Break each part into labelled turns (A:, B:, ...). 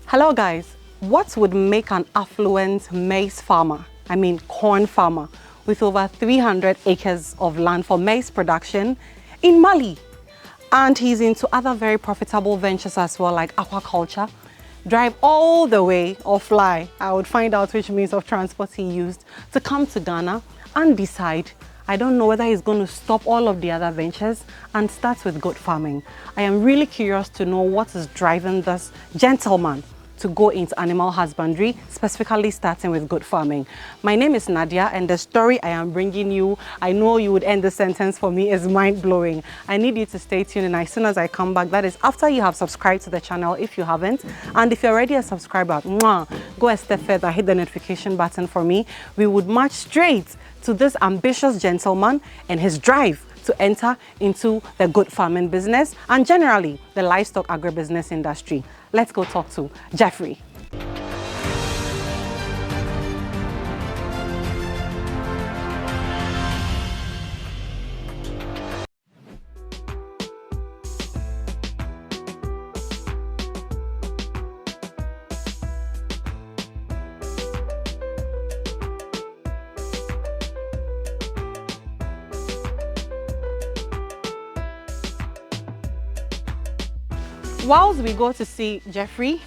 A: Hello guys, what would make an affluent maize farmer, I mean corn farmer, with over 300 acres of land for maize production in Mali? And he's into other very profitable ventures as well, like aquaculture, drive all the way or fly. I would find out which means of transport he used to come to Ghana and decide. I don't know whether he's going to stop all of the other ventures and start with goat farming. I am really curious to know what is driving this gentleman to go into animal husbandry, specifically starting with goat farming. My name is Nadia, and the story I am bringing you, I know you would end the sentence for me, is mind-blowing. I need you to stay tuned, and as soon as I come back, that is after you have subscribed to the channel if you haven't, and if you're already a subscriber, go a step further, hit the notification button for me. We would march straight to this ambitious gentleman and his drive to enter into the goat farming business and generally the livestock agribusiness industry. Let's go talk to Jeffrey. Whilst we go to see Jeffrey,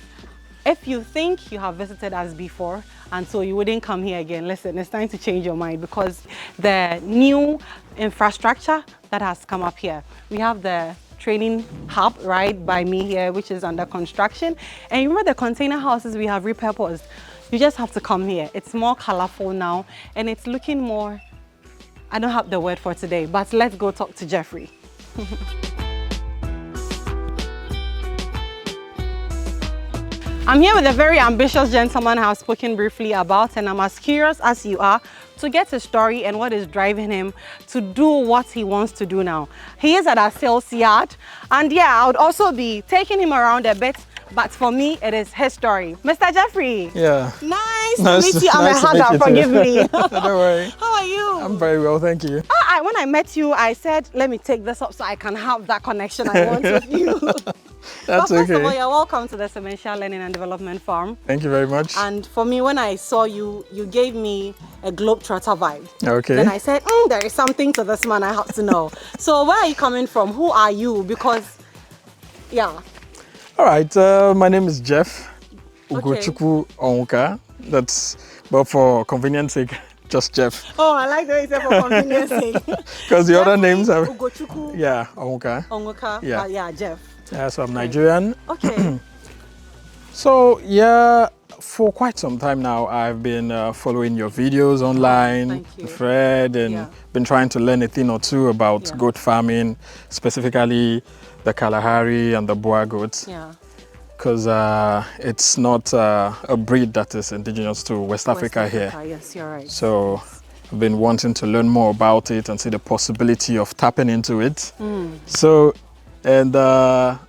A: if you think you have visited us before and so you wouldn't come here again, listen, it's time to change your mind because the new infrastructure that has come up here, we have the training hub right by me here, which is under construction. And you remember the container houses we have repurposed? You just have to come here. It's more colorful now and it's looking more, I don't have the word for today, but let's go talk to Jeffrey. I'm here with a very ambitious gentleman I have spoken briefly about, and I'm as curious as you are to get his story and what is driving him to do what he wants to do now. He is at our sales yard, and yeah, I would also be taking him around a bit, but for me, it is his story. Mr. Jeffrey.
B: Yeah.
A: Nice to meet you. I'm a hugger, forgive me.
B: Don't worry.
A: How are you?
B: I'm very well, thank you.
A: When I met you, I said, let me take this up so I can have that connection I want with you.
B: That's
A: but first
B: okay.
A: of all, you're welcome to the Sementia Learning and Development Farm.
B: Thank you very much.
A: And for me, when I saw you, you gave me a globetrotter vibe.
B: Okay.
A: Then I said, there is something to this man I have to know. So where are you coming from? Who are you? Because, yeah.
B: All right, my name is Jeff Ugochukwu Onwuka. That's, but for convenience sake, just Jeff.
A: Oh, I like the way you said for convenience sake.
B: Because the other names are...
A: Ugochukwu.
B: Yeah, Onwuka.
A: Onwuka.
B: Yeah.
A: Yeah, Jeff.
B: Yeah, so I'm Nigerian.
A: Okay.
B: So, yeah, for quite some time now, I've been following your videos online, Fred, and been trying to learn a thing or two about goat farming, specifically the Kalahari and the Boer goats.
A: Yeah.
B: Because it's not a breed that is indigenous to West Africa here.
A: Yes, you're right.
B: So I've been wanting to learn more about it and see the possibility of tapping into it. So, and I've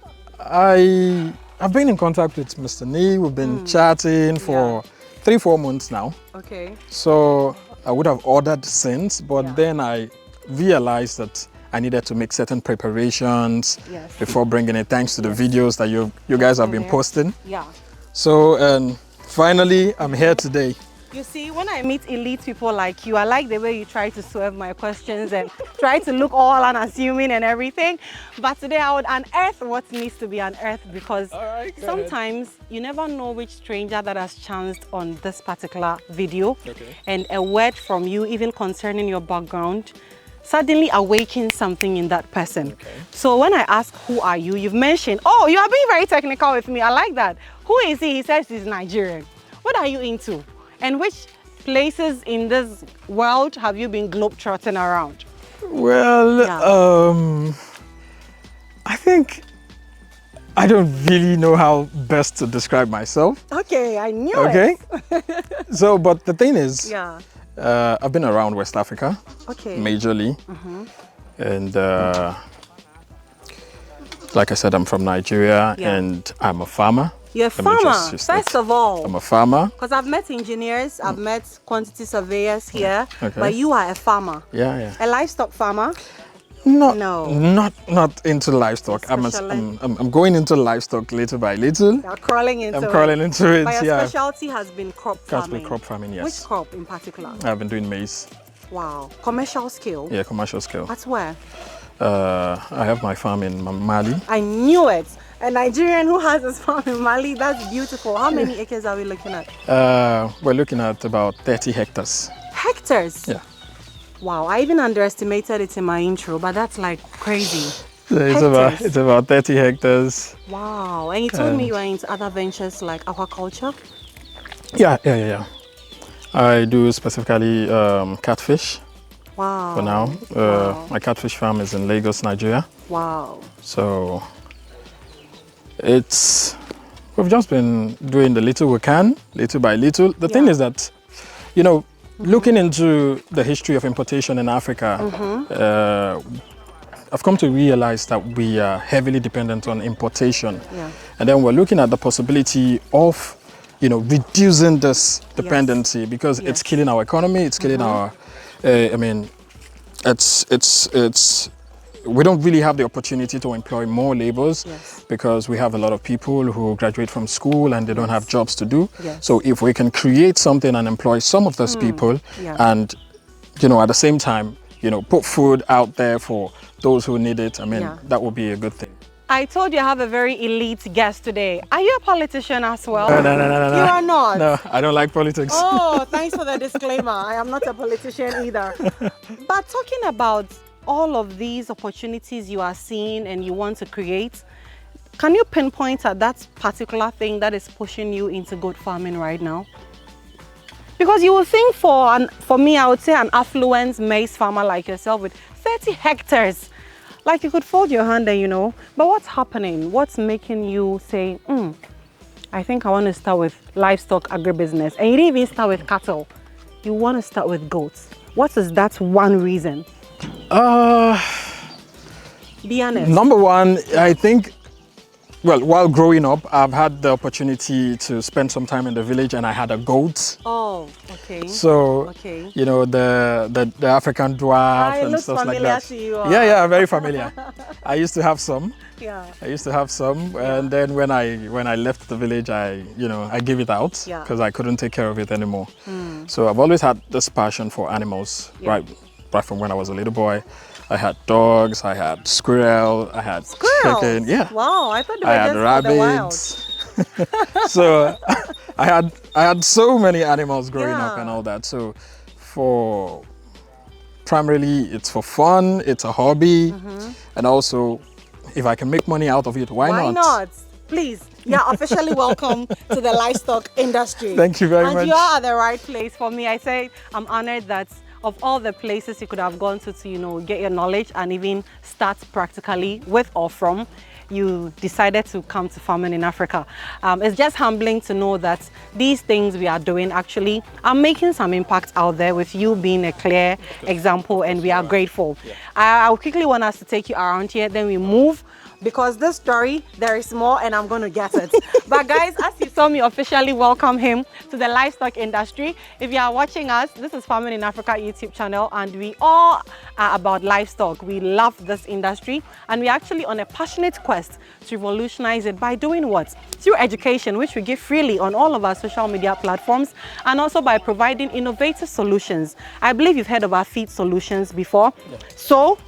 B: been in contact with Mr. Nee. We've been chatting for 3-4 months now.
A: Okay.
B: So I would have ordered since, but then I realized that I needed to make certain preparations before bringing it, thanks to the videos that you guys have been posting.
A: Yeah.
B: So, and finally, I'm here today.
A: You see, when I meet elite people like you, I like the way you try to swerve my questions and try to look all unassuming and everything. But today I would unearth what needs to be unearthed because sometimes you never know which stranger that has chanced on this particular video. And a word from you, even concerning your background, suddenly awakens something in that person. So when I ask, who are you? You've mentioned, oh, you are being very technical with me. I like that. Who is he? He says he's Nigerian. What are you into? And which places in this world have you been globetrotting around?
B: Well, I think I don't really know how best to describe myself.
A: Okay, I knew it.
B: So, but the thing is, I've been around West Africa, majorly. And like I said, I'm from Nigeria and I'm a farmer.
A: You're a farmer, first of all.
B: I'm a farmer.
A: Because I've met engineers, I've met quantity surveyors here, but you are a farmer.
B: Yeah.
A: A livestock farmer?
B: Not into livestock. I'm going into livestock little by little.
A: You're crawling into it.
B: I'm crawling into it.
A: But your specialty has been crop farming.
B: Has been crop farming, yes.
A: Which crop in particular?
B: I've been doing maize.
A: Wow, commercial scale.
B: Yeah, commercial scale.
A: That's where?
B: I have my farm in Mali.
A: I knew it. A Nigerian who has his farm in Mali. That's beautiful. How many acres are we looking at?
B: We're looking at about 30 hectares.
A: Hectares?
B: Yeah.
A: Wow, I even underestimated it in my intro, but that's like crazy.
B: It's about 30 hectares.
A: Wow, and you told me you are into other ventures like aquaculture?
B: Yeah. I do specifically catfish.
A: Wow.
B: For now, my catfish farm is in Lagos, Nigeria.
A: Wow.
B: So we've just been doing the little we can, little by little. The thing is that, you know, looking into the history of importation in Africa, I've come to realize that we are heavily dependent on importation. Yeah. And then we're looking at the possibility of, you know, reducing this dependency because it's killing our economy, it's killing our, we don't really have the opportunity to employ more laborers because we have a lot of people who graduate from school and they don't have jobs to do. So if we can create something and employ some of those people and, you know, at the same time, you know, put food out there for those who need it, that would be a good thing.
A: I told you I have a very elite guest today. Are you a politician as well?
B: No.
A: You are not?
B: No, I don't like politics.
A: Oh, thanks for the disclaimer. I am not a politician either. But talking about all of these opportunities you are seeing and you want to create, can you pinpoint at that particular thing that is pushing you into goat farming right now? Because you will think for me, I would say an affluent maize farmer like yourself with 30 hectares, like you could fold your hand and, you know, but what's happening? What's making you say, I think I want to start with livestock agribusiness? And you didn't even start with cattle. You want to start with goats. What is that one reason? Be honest.
B: Number one, I think, well, while growing up, I've had the opportunity to spend some time in the village and I had a goat.
A: Oh, okay.
B: So, you know, the African dwarf and stuff like that.
A: To you,
B: yeah, very familiar. I used to have some.
A: Yeah.
B: I used to have some, and then when I left the village, I gave it out because I couldn't take care of it anymore. So I've always had this passion for animals, right from when I was a little boy. I had dogs, I had squirrel, I had chicken. Yeah.
A: Wow, I thought they were
B: I had rabbits. So I had so many animals growing up and all that. So primarily it's for fun, it's a hobby, and also if I can make money out of it, why not?
A: Why not? Please, you're officially welcome to the livestock industry.
B: Thank you very much.
A: And you are at the right place for me. I say I'm honored that of all the places you could have gone to, you know, get your knowledge and even start practically with or from, you decided to come to farming in Africa. It's just humbling to know that these things we are doing actually are making some impact out there, with you being a clear example, and we are grateful. I quickly want us to take you around here, then we move, because this story, there is more and I'm going to get it. But guys, as you saw me officially welcome him to the livestock industry, if you are watching us, this is Farming in Africa YouTube channel, and we all are about livestock. We love this industry and we're actually on a passionate quest to revolutionize it by doing what? Through education, which we give freely on all of our social media platforms, and also by providing innovative solutions. I believe you've heard of our feed solutions before. So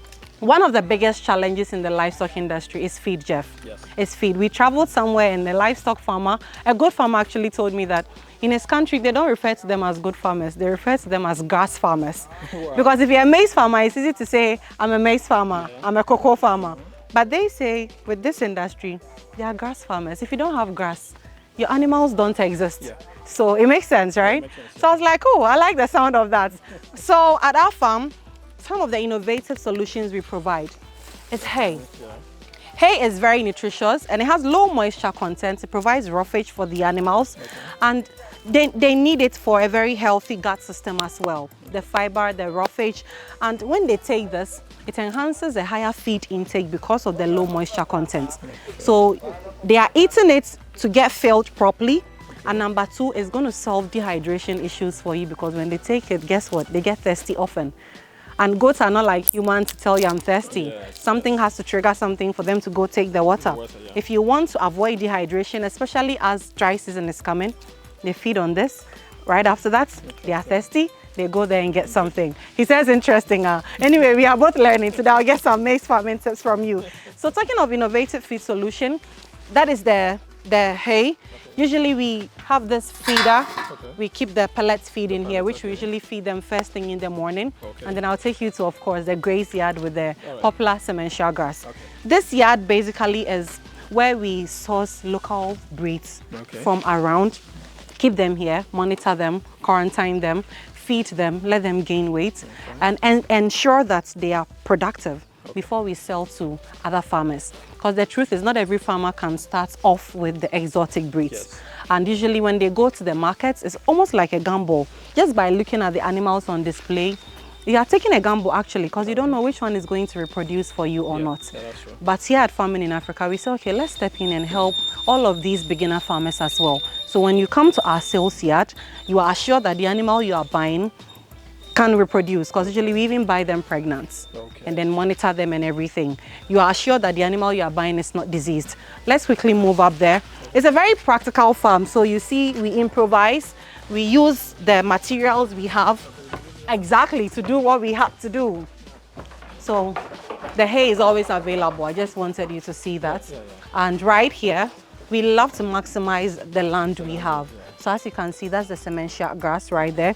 A: one of the biggest challenges in the livestock industry is feed, Jeff. It's feed. We traveled somewhere and the livestock farmer, a goat farmer, actually told me that in his country, they don't refer to them as goat farmers. They refer to them as grass farmers. Wow. Because if you're a maize farmer, it's easy to say, I'm a maize farmer, I'm a cocoa farmer. But they say, with this industry, they are grass farmers. If you don't have grass, your animals don't exist. So it makes sense, right? Makes sense. So I was like, oh, I like the sound of that. So at our farm, some of the innovative solutions we provide is hay. Hay is very nutritious and it has low moisture content. It provides roughage for the animals, and they need it for a very healthy gut system as well. The fiber, the roughage, and when they take this, it enhances a higher feed intake because of the low moisture content. So they are eating it to get filled properly. And number two, is going to solve dehydration issues for you, because when they take it, guess what? They get thirsty often. And goats are not like humans to tell you I'm thirsty. Something has to trigger something for them to go take the water. If you want to avoid dehydration, especially as dry season is coming, they feed on this. Right after that, they are thirsty. They go there and get something. He says interesting. Anyway, we are both learning today. I'll get some maize farming tips from you. So talking of innovative feed solution, that is the hay. Usually we have this feeder. We keep the pellets feed in here, which we usually feed them first thing in the morning. And then I'll take you to, of course, the graze yard with the popular sementia grass. This yard basically is where we source local breeds from around, keep them here, monitor them, quarantine them, feed them, let them gain weight, and ensure that they are productive before we sell to other farmers. Because the truth is, not every farmer can start off with the exotic breeds. And usually when they go to the markets, it's almost like a gamble. Just by looking at the animals on display, you are taking a gamble actually, because you don't know which one is going to reproduce for you or not. But here at Farming in Africa, we say, okay, let's step in and help all of these beginner farmers as well. So when you come to our sales yard, you are assured that the animal you are buying can reproduce, because usually we even buy them pregnant and then monitor them and everything. You are assured that the animal you are buying is not diseased. Let's quickly move up there. It's a very practical farm. So you see, we improvise. We use the materials we have exactly to do what we have to do. So the hay is always available. I just wanted you to see that. And right here, we love to maximize the land we have. So as you can see, that's the sementia grass right there.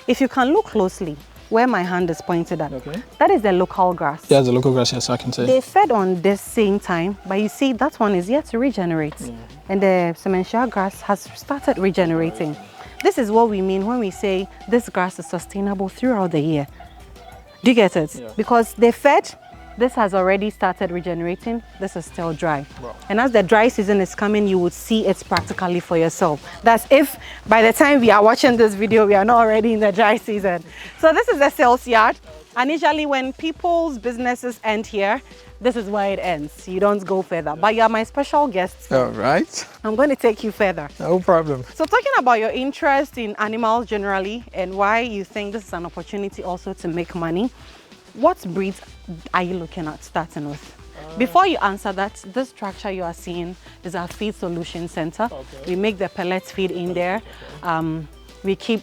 A: If you can look closely, where my hand is pointed at, that is the local grass. Yeah, the local grass, yes, I can see. They fed on this same time, but you see that one is yet to regenerate. And the sementia grass has started regenerating. This is what we mean when we say this grass is sustainable throughout the year. Do you get it? Because they fed, this has already started regenerating, this is still dry. And as the dry season is coming, you would see it practically for yourself. That's if by the time we are watching this video, we are not already in the dry season. So this is the sales yard. And usually when people's businesses end here, this is where it ends. You don't go further. But you are my special guest.
B: All right.
A: I'm going to take you further.
B: No problem.
A: So talking about your interest in animals generally and why you think this is an opportunity also to make money, what breeds are you looking at starting with? Before you answer that, this structure you are seeing is our feed solution center. We make the pellets feed in there. We keep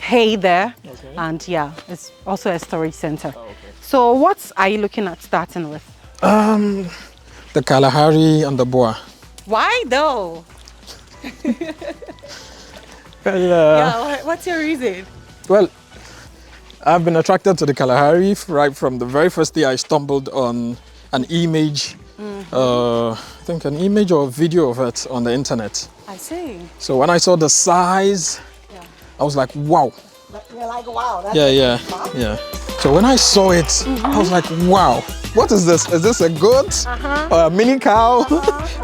A: hay there. And yeah, it's also a storage center. So what are you looking at starting with?
B: The Kalahari and the Boa.
A: Why though?
B: Well,
A: what's your reason?
B: Well, I've been attracted to the Kalahari right from the very first day I stumbled on an image, I think an image or a video of it on the internet.
A: I see.
B: So when I saw the size, I was like, wow.
A: You're like, wow. That's
B: Yeah. So when I saw it, I was like, wow, what is this? Is this a goat or a mini cow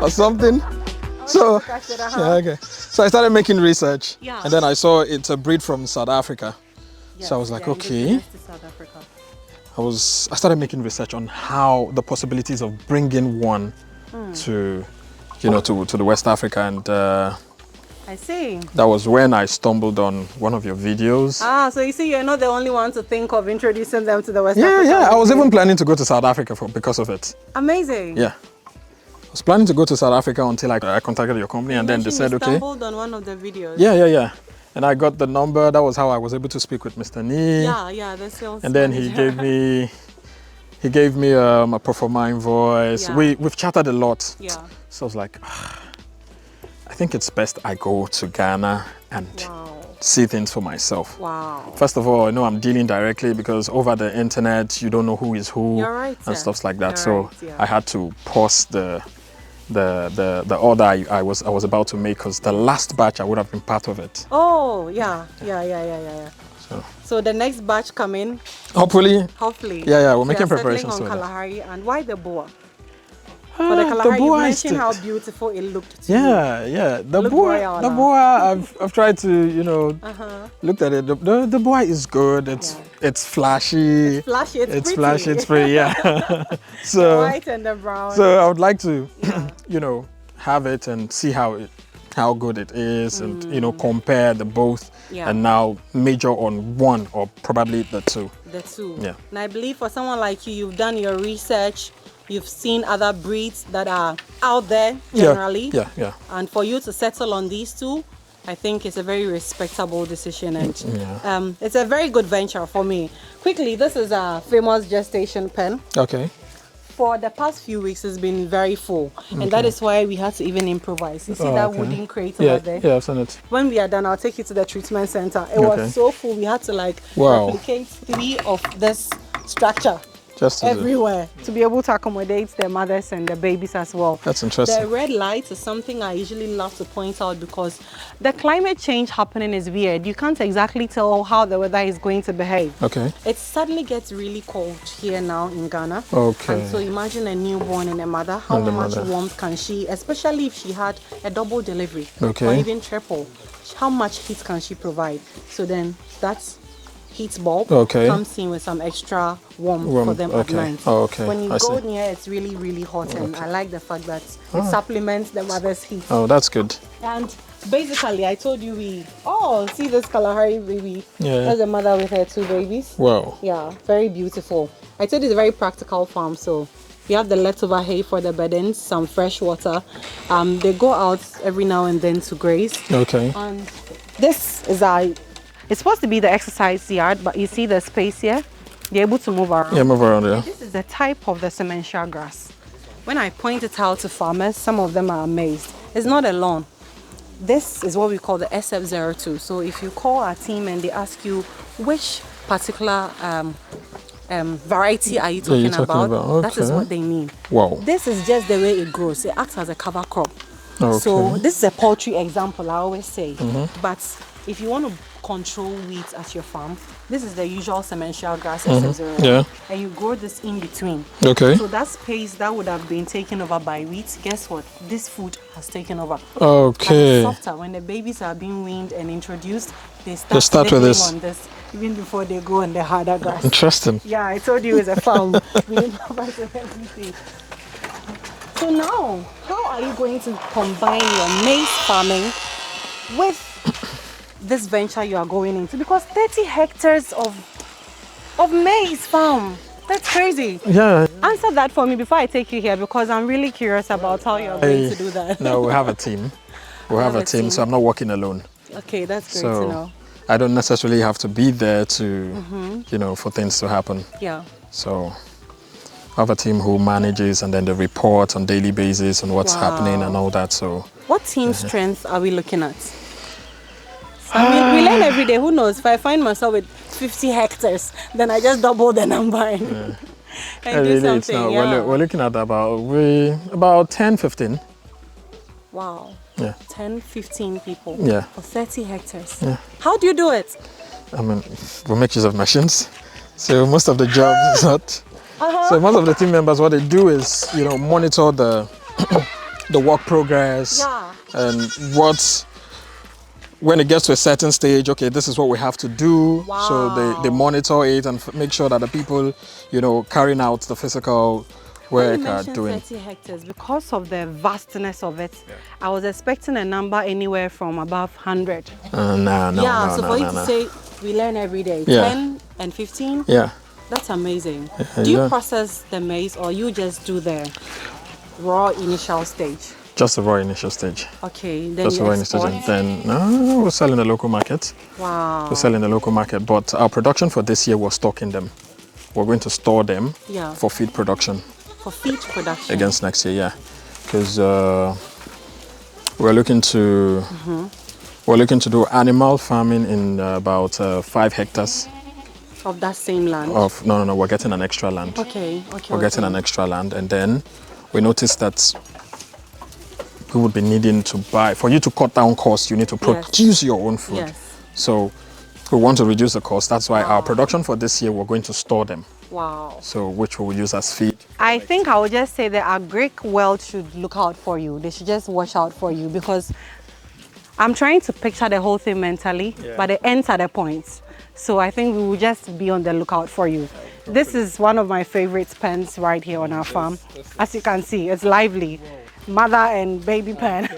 B: or something? So, so I started making research, and then I saw it's a breed from South Africa. So I was like, okay. I started making research on how the possibilities of bringing one to, to the West Africa, and
A: I see.
B: That was when I stumbled on one of your videos.
A: So you see, you're not the only one to think of introducing them to the West Africa.
B: Yeah. I was even planning to go to South Africa because of it.
A: Amazing.
B: Yeah. I was planning to go to South Africa until I contacted your company, and then they said, okay. You
A: stumbled on one of the videos.
B: Yeah. And I got the number. That was how I was able to speak with Mr. Nee.
A: Yeah, the sales
B: And then
A: manager.
B: he gave me a pro forma invoice.
A: Yeah.
B: We've chatted a lot.
A: Yeah.
B: So I was like, I think it's best I go to Ghana and see things for myself.
A: Wow.
B: First of all, I know I'm dealing directly because over the internet, you don't know who is who and stuff like that. So I had to pause the order I was about to make, because the last batch I would have been part of it.
A: Oh, yeah. So the next batch coming.
B: Hopefully. Yeah, we're making preparations
A: for Kalahari. And why the Boa? For the Kalahari, you mentioned how beautiful it looked to you.
B: Yeah. The Boa, I've tried to, looked at it. The Boa is good. It's flashy.
A: It's flashy.
B: It's pretty. Yeah. So
A: the white and the brown.
B: So I would like to, have it and see how good it is, and compare the both, and now major on one or probably the two.
A: The two.
B: Yeah.
A: And I believe for someone like you, you've done your research, you've seen other breeds that are out there generally.
B: Yeah.
A: And for you to settle on these two, I think it's a very respectable decision, and it's a very good venture for me. Quickly, this is a famous gestation pen.
B: Okay.
A: For the past few weeks, it's been very full, and that is why we had to even improvise. You see that wooden crate over there?
B: Yeah, I've seen it.
A: When we are done, I'll take you to the treatment center. It was so full, we had to like replicate 3 of this structure
B: just
A: everywhere to be able to accommodate the mothers and the babies as well.
B: That's interesting.
A: The red light is something I usually love to point out because the climate change happening is weird. You can't exactly tell how the weather is going to behave.
B: Okay.
A: It suddenly gets really cold here now in Ghana.
B: Okay.
A: And so imagine a newborn and a mother. How much warmth can she, especially if she had a double delivery or even triple, how much heat can she provide? So then that's heat bulb comes in with some extra warmth for them at night. When you go near, it's really, really hot, and I like the fact that it supplements the mother's heat.
B: Oh, that's good.
A: And basically, I told you see this Kalahari baby.
B: Yeah.
A: That's a mother with her 2 babies.
B: Wow.
A: Yeah, very beautiful. I told you it's a very practical farm, so we have the leftover hay for the beddings, some fresh water. They go out every now and then to graze.
B: Okay.
A: And this is it's supposed to be the exercise yard, but you see the space here? They're able to move around.
B: Yeah, move around, yeah.
A: This is the type of the cementia grass. When I point it out to farmers, some of them are amazed. It's not a lawn. This is what we call the SF02. So if you call our team and they ask you which particular variety are you talking about, that is what they mean.
B: Wow.
A: This is just the way it grows. It acts as a cover crop.
B: Okay.
A: So this is a poultry example, I always say. But if you want to control weeds at your farm, this is the usual cementia grass SF01. And you grow this in between.
B: Okay.
A: So that space that would have been taken over by weeds, guess what? This food has taken over.
B: Okay.
A: And it's softer. When the babies are being weaned and introduced, they start with this on this even before they go on the harder grass.
B: Interesting.
A: Yeah, I told you it's a farm. We improvise with everything. So now, how are you going to combine your maize farming with this venture you are going into? Because 30 hectares of maize farm, that's crazy.
B: Yeah.
A: Answer that for me before I take you here, because I'm really curious about how you're going to do that.
B: No, we have a team. We have a team, so I'm not working alone.
A: Okay, that's great to know.
B: I don't necessarily have to be there to, for things to happen.
A: Yeah.
B: So I have a team who manages, and then they report on daily basis on what's happening and all that. So
A: what team strength are we looking at? I mean, we learn every day. Who knows? If I find myself with 50 hectares, then I just double the number and do something.
B: We're looking at about 10, 15.
A: Wow.
B: Yeah.
A: 10, 15 people.
B: Yeah.
A: For 30 hectares.
B: Yeah.
A: How do you do it?
B: I mean, we make use of machines. So most of the job is not. So most of the team members, what they do is, monitor the the work progress and when it gets to a certain stage, okay, this is what we have to do.
A: Wow.
B: So they monitor it and make sure that the people, carrying out the physical work are doing.
A: 30 hectares, because of the vastness of it, I was expecting a number anywhere from above 100.
B: No.
A: So for you to say we learn every day, 10 and 15?
B: Yeah.
A: That's amazing. Do you process the maize, or you just do the raw initial stage?
B: Just the raw initial stage.
A: Okay, then
B: just the raw initial stage. Then we'll sell in the local market.
A: Wow.
B: We'll sell in the local market, but our production for this year was stocking them. We're going to store them for feed production.
A: For feed production?
B: Against next year, because we're looking to do animal farming in about 5 hectares.
A: Of that same land?
B: No, we're getting an extra land.
A: Okay.
B: We're getting an extra land, and then we noticed that we would be needing to buy, for you to cut down costs, you need to produce your own food.
A: Yes.
B: So we want to reduce the cost. That's why our production for this year, we're going to store them.
A: Wow.
B: So which we will use as feed.
A: I think I would just say that our Greek world should look out for you. They should just watch out for you, because I'm trying to picture the whole thing mentally, but it ends at a point. So I think we will just be on the lookout for you. This is one of my favorite pens right here on our farm. As you can see, it's lively. Mother and baby pen.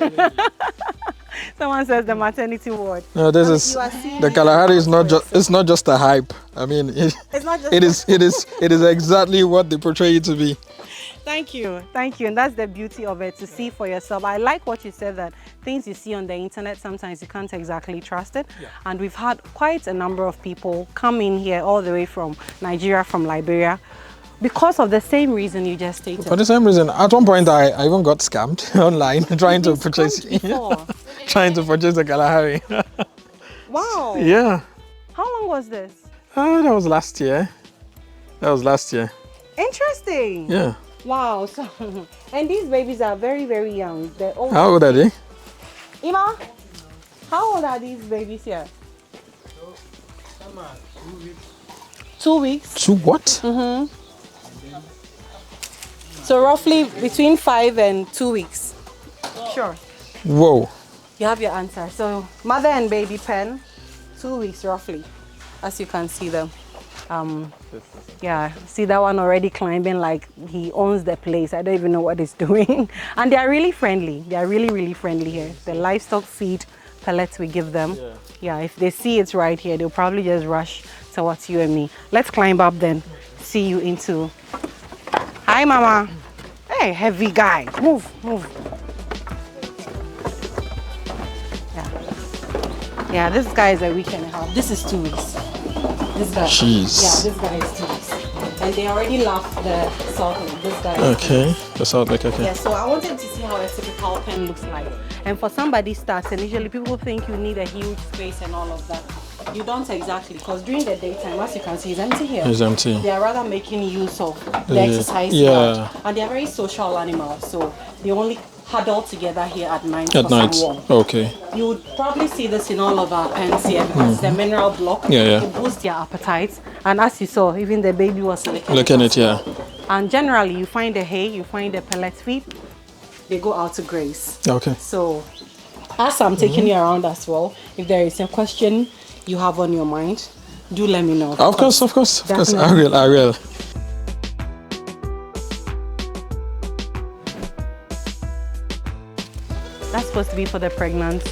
A: Someone says the maternity ward.
B: No, this is the Kalahari is not just. It's not just a hype. I mean,
A: it's not just.
B: It is exactly what they portray it to be.
A: Thank you, and that's the beauty of it, to see for yourself. I like what you said, that things you see on the internet, sometimes you can't exactly trust it. Yeah. And we've had quite a number of people come in here all the way from Nigeria, from Liberia, because of the same reason you just stated.
B: For the same reason, at one point I even got scammed online trying to purchase trying to purchase the Kalahari.
A: Wow.
B: Yeah.
A: How long was this?
B: That was last year.
A: Interesting.
B: Yeah.
A: Wow. So, and these babies are very, very young. They're old.
B: How old are they?
A: Ima, how old are these babies here?
B: 2 weeks.
A: 2 weeks?
B: 2 what?
A: Mm-hmm. So roughly between 5 and 2 weeks. Sure.
B: Whoa.
A: You have your answer. So mother and baby pen, 2 weeks roughly, as you can see them. Yeah, see that one already climbing like he owns the place. I don't even know what he's doing. And they are really friendly. They are really, really friendly here. The livestock feed pellets we give them. Yeah, if they see it's right here, they'll probably just rush towards you and me. Let's climb up then. See you into... Hi, Mama. Hey, heavy guy. Move. Yeah, this guy is a week and a half. This is 2 weeks. This guy.
B: Jeez.
A: Yeah, this guy is 2 weeks. And they already left the salt lake. This guy is
B: okay, the salt lake, okay.
A: Yeah, so I wanted to see how a typical pen looks like. And for somebody starting, usually people think you need a huge space and all of that. You don't exactly, because during the daytime, as you can see, it's empty here.
B: It's empty.
A: They are rather making use of the exercise ground. And they are very social animals, so they only huddle together here at night for some warmth.
B: Okay.
A: You would probably see this in all of our pens here because it's a mineral block. It boosts their appetite. And as you saw, even the baby was licking it. Yeah. And generally, you find the hay, you find the pellet feed, they go out to graze. Okay. So, as I'm taking you around as well, if there is a question you have on your mind, do let me know.
B: Of course. I will.
A: That's supposed to be for the pregnant.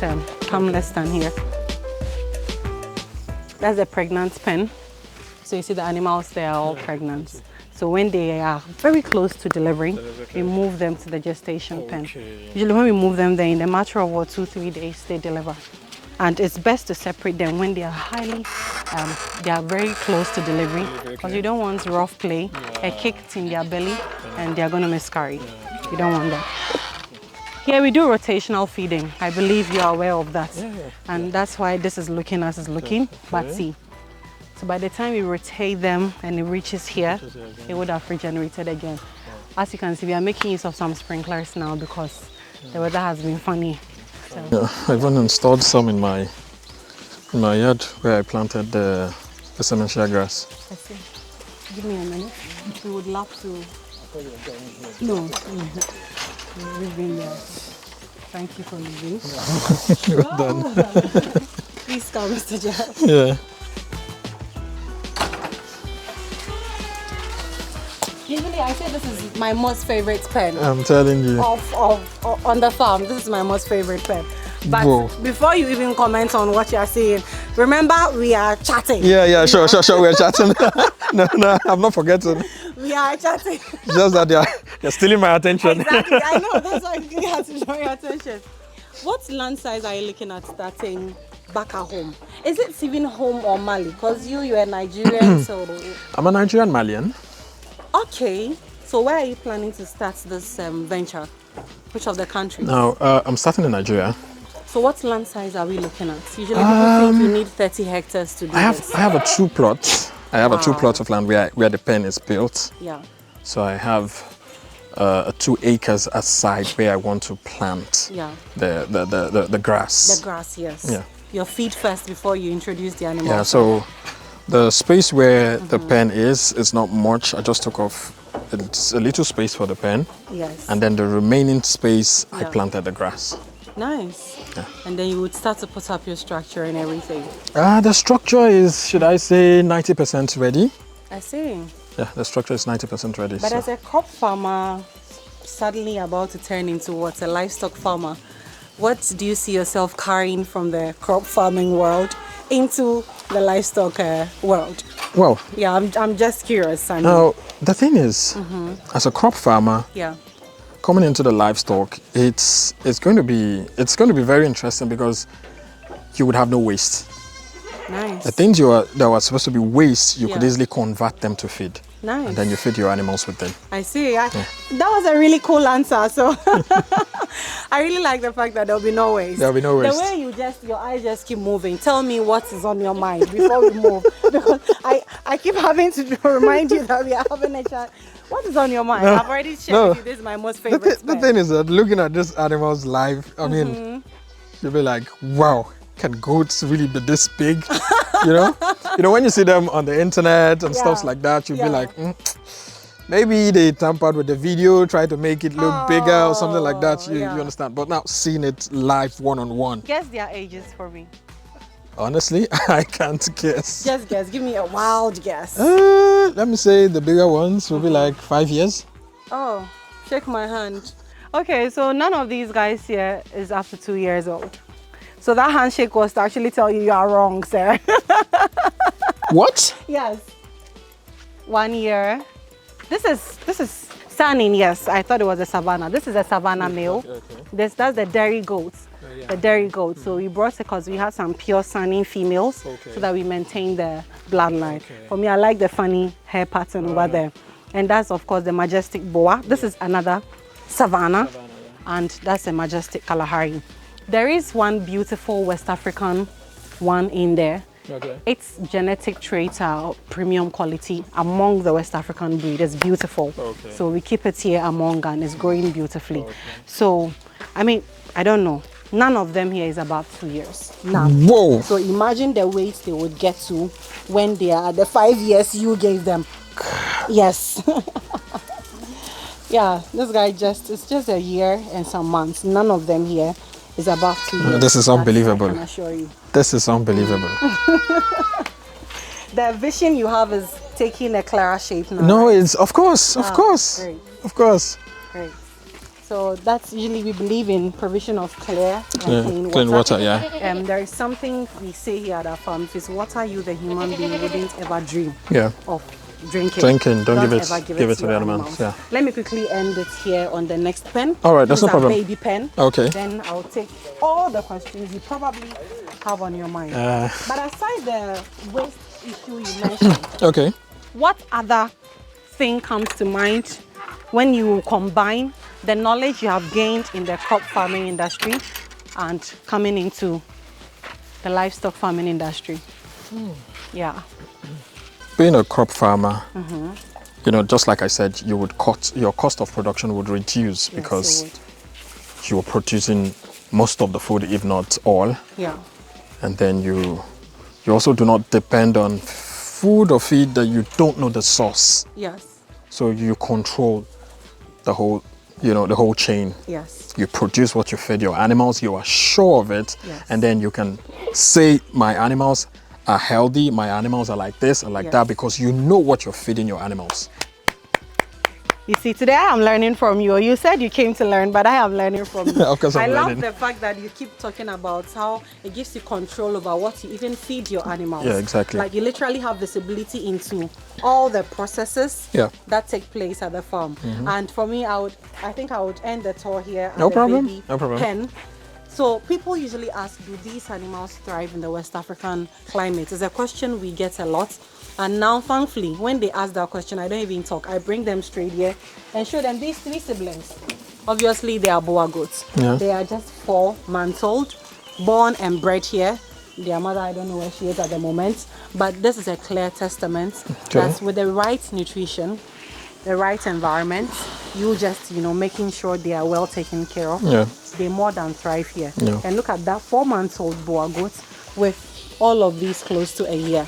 A: Come, let's stand here. That's the pregnant pen. So you see the animals, they are all pregnant. So when they are very close to delivering, we move them to the gestation pen. Usually when we move them there, in a matter of 2-3 days, they deliver. And it's best to separate them when they are they are very close to delivery, because you don't want rough play, a kick in their belly, and they are going to miscarry. You don't want that. Here we do rotational feeding. I believe you are aware of that. And that's why this is looking as it's looking. But see, so by the time we rotate them and it reaches here, it would have regenerated again. As you can see, we are making use of some sprinklers now because the weather has been funny. So.
B: Yeah, I even installed some in my yard where I planted the sementia grass.
A: I see. Give me a minute. We would love to. No. We've been there. Thank you for leaving.
B: Well done.
A: Please come, Mr. Jeff.
B: Yeah.
A: Usually I say this is my most favorite pen.
B: I'm telling you.
A: On the farm, this is my most favorite pen. But before you even comment on what you are saying, remember we are chatting.
B: Yeah, sure, we're chatting. No, I'm not forgetting.
A: We are chatting.
B: Just that they're stealing my attention.
A: Exactly, I know, that's why you have to show your attention. What land size are you looking at starting back at home? Is it even home or Mali? Because you're a Nigerian, so...
B: I'm a Nigerian Malian.
A: Okay, so where are you planning to start this venture? Which of the countries?
B: Now, I'm starting in Nigeria.
A: So what land size are we looking at? Usually people think you need 30 hectares to do this.
B: I have a 2 plots. I have a 2 plots of land where the pen is built.
A: Yeah.
B: So I have 2 acres aside where I want to plant the grass.
A: The grass, yes.
B: Yeah.
A: Your feed first before you introduce the animals.
B: Yeah, so the space where the pen is not much. I just took off a little space for the pen.
A: Yes.
B: And then the remaining space, I planted the grass.
A: Nice. Yeah. And then you would start to put up your structure and everything.
B: The structure is, should I say, 90% ready.
A: I see.
B: Yeah, the structure is 90% ready.
A: But as a crop farmer, suddenly about to turn into what, a livestock farmer, what do you see yourself carrying from the crop farming world into the livestock world?
B: Well,
A: Yeah, I'm just curious, Sandy.
B: now the thing is, as a crop farmer,
A: Yeah.
B: coming into the livestock, it's going to be very interesting because you would have no waste.
A: Nice.
B: The things that were supposed to be waste, you could
A: Yeah.
B: easily convert them to feed.
A: Nice.
B: And then you feed your animals with them.
A: I see. That was a really cool answer. So I really like the fact that there'll be no waste.
B: There'll be no waste.
A: The way your eyes just keep moving. Tell me what is on your mind before we move. Because I keep having to remind you that we are having a chat. What is on your mind?
B: No,
A: I've already shared with you. This is my most favorite.
B: The thing is that looking at this animal's life, I mean, you'll be like, wow, can goats really be this big? You know, when you see them on the internet and stuff like that, you'll be like, maybe they tampered with the video, try to make it look bigger or something like that. You understand? But now seeing it live one-on-one.
A: Guess their ages for me.
B: Honestly, I can't guess.
A: Just guess. Give me a wild guess.
B: Let me say the bigger ones will be like 5 years.
A: Oh, shake my hand. Okay, so none of these guys here is up to 2 years old. So that handshake was to actually tell you are wrong, sir.
B: What?
A: Yes. 1 year. This is Sanin, yes. I thought it was a Savannah. This is a Savannah male.
B: Okay.
A: That's the dairy goats. The dairy goats. So we brought it because we had some pure Sanin females so that we maintain the bloodline. For me, I like the funny hair pattern over there. And that's, of course, the majestic boa. This is another Savannah. And that's a majestic Kalahari. There is one beautiful West African one in there.
B: Okay.
A: Its genetic traits are premium quality among the West African breed. It's beautiful.
B: Okay.
A: So we keep it here among and it's growing beautifully. Okay. So, I mean, I don't know. None of them here is above 2 years. None.
B: Whoa.
A: So imagine the weight they would get to when they are at the 5 years you gave them. Yes. Yeah, this guy it's just a year and some months. None of them here is above 2 years.
B: This is unbelievable.
A: I can assure you.
B: This is unbelievable.
A: The vision you have is taking a clearer shape now.
B: No, it's of course.
A: Great.
B: Of course.
A: Great. So that's usually we believe in provision of clear and
B: clean water. Yeah.
A: There is something we say here at our farm: if it's water, you the human being wouldn't ever dream of drinking.
B: Don't give it to the animals. Yeah.
A: Let me quickly end it here on the next pen.
B: All right, that's no problem.
A: Baby pen.
B: Okay.
A: Then I'll take all the questions you probably have on your mind. But aside the waste issue you mentioned,
B: okay.
A: what other thing comes to mind when you combine the knowledge you have gained in the crop farming industry and coming into the livestock farming industry? Yeah.
B: Being a crop farmer, just like I said, your cost of production would reduce because you are producing most of the food, if not all. Yeah. And then you also do not depend on food or feed that you don't know the source. Yes. So you control the whole, the whole chain. Yes. You produce what you feed your animals, you are sure of it, and then you can say, my animals are healthy, my animals are like this and like that, because you know what you're feeding your animals. You see, today I am learning from you. You said you came to learn, but I am learning from you. Of course, I love the fact that you keep talking about how it gives you control over what you even feed your animals. Yeah, exactly. Like you literally have visibility into all the processes that take place at the farm. And for me, I think I would end the tour here. No problem. No problem. Pen. So people usually ask, do these animals thrive in the West African climate? It's a question we get a lot. And now, thankfully, when they ask that question, I don't even talk. I bring them straight here and show them these 3 siblings. Obviously, they are boa goats. Yeah. They are just 4 months old, born and bred here. Their mother, I don't know where she is at the moment. But this is a clear testament that with the right nutrition, the right environment, you just, making sure they are well taken care of. Yeah. They more than thrive here. Yeah. And look at that 4 months old boa goat with all of these close to a year.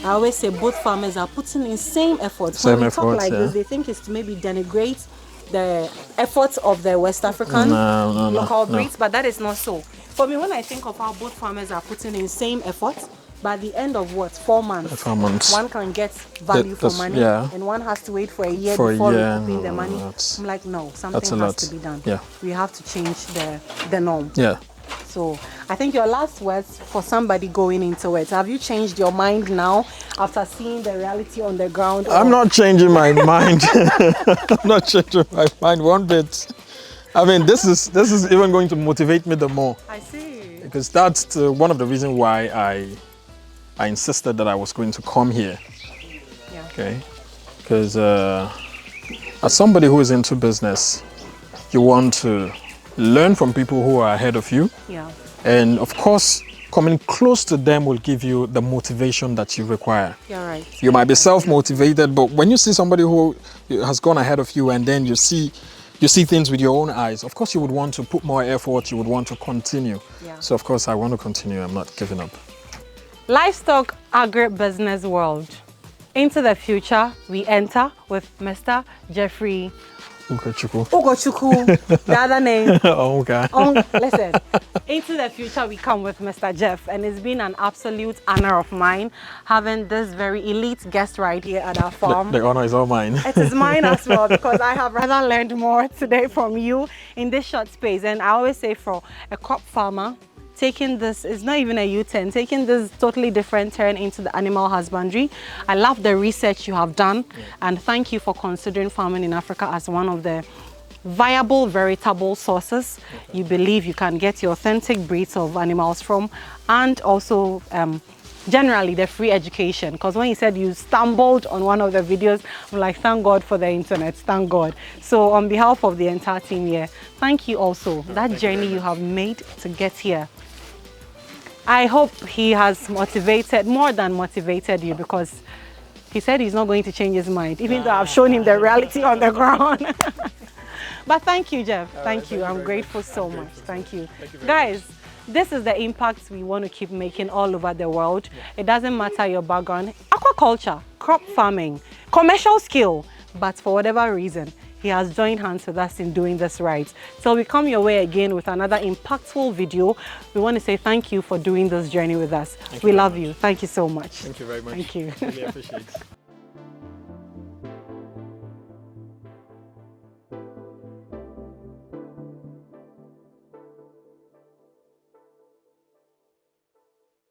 B: I always say both farmers are putting in same effort. When we talk like this, they think it's to maybe denigrate the efforts of the West African local breeds, but that is not so. For me, when I think of how both farmers are putting in same effort,
A: But at the end of what, 4 months,
B: 4 months,
A: one can get value for money, and one has to wait for a year before recouping the money. I'm like, no, something has to be done.
B: Yeah.
A: We have to change the norm.
B: Yeah.
A: So I think your last words for somebody going into it. Have you changed your mind now after seeing the reality on the ground?
B: I'm not changing my mind. I'm not changing my mind one bit. I mean, this is even going to motivate me the more.
A: I see.
B: Because that's one of the reasons why I insisted that I was going to come here.
A: Yeah.
B: Okay. Because as somebody who is into business, you want to learn from people who are ahead of you.
A: Yeah.
B: And of course, coming close to them will give you the motivation that you require.
A: You're right.
B: You might be self-motivated, but when you see somebody who has gone ahead of you and then you see things with your own eyes, of course you would want to put more effort, you would want to continue.
A: Yeah.
B: So of course I want to continue, I'm not giving up. Livestock
A: agribusiness world. Into the future, we enter with Mr. Jeffrey Ugochukwu, the other name.
B: Oh, okay.
A: Listen, into the future we come with Mr. Jeff, and it's been an absolute honor of mine having this very elite guest right here at our farm.
B: The honor is all mine.
A: It is mine as well, because I have rather learned more today from you in this short space. And I always say, for a crop farmer, taking this is not even a U-turn, taking this totally different turn into the animal husbandry. I love the research you have done, and thank you for considering farming in Africa as one of the viable, veritable sources you believe you can get your authentic breeds of animals from, and also generally the free education. Because when you said you stumbled on one of the videos, I'm like, thank God for the internet, thank God. So on behalf of the entire team here, thank you also. That journey you have made to get here, I hope he has motivated, more than motivated you, because he said he's not going to change his mind, even though I've shown him the reality on the ground. But thank you, Jeff. Thank you. I'm grateful so much. Thank you. Guys, this is the impact we want to keep making all over the world. It doesn't matter your background. Aquaculture, crop farming, commercial skill, but for whatever reason, he has joined hands with us in doing this right. So we come your way again with another impactful video. We want to say thank you for doing this journey with us. We love you. Thank you so much.
B: Thank you very much.
A: Thank you.
B: Really appreciate it.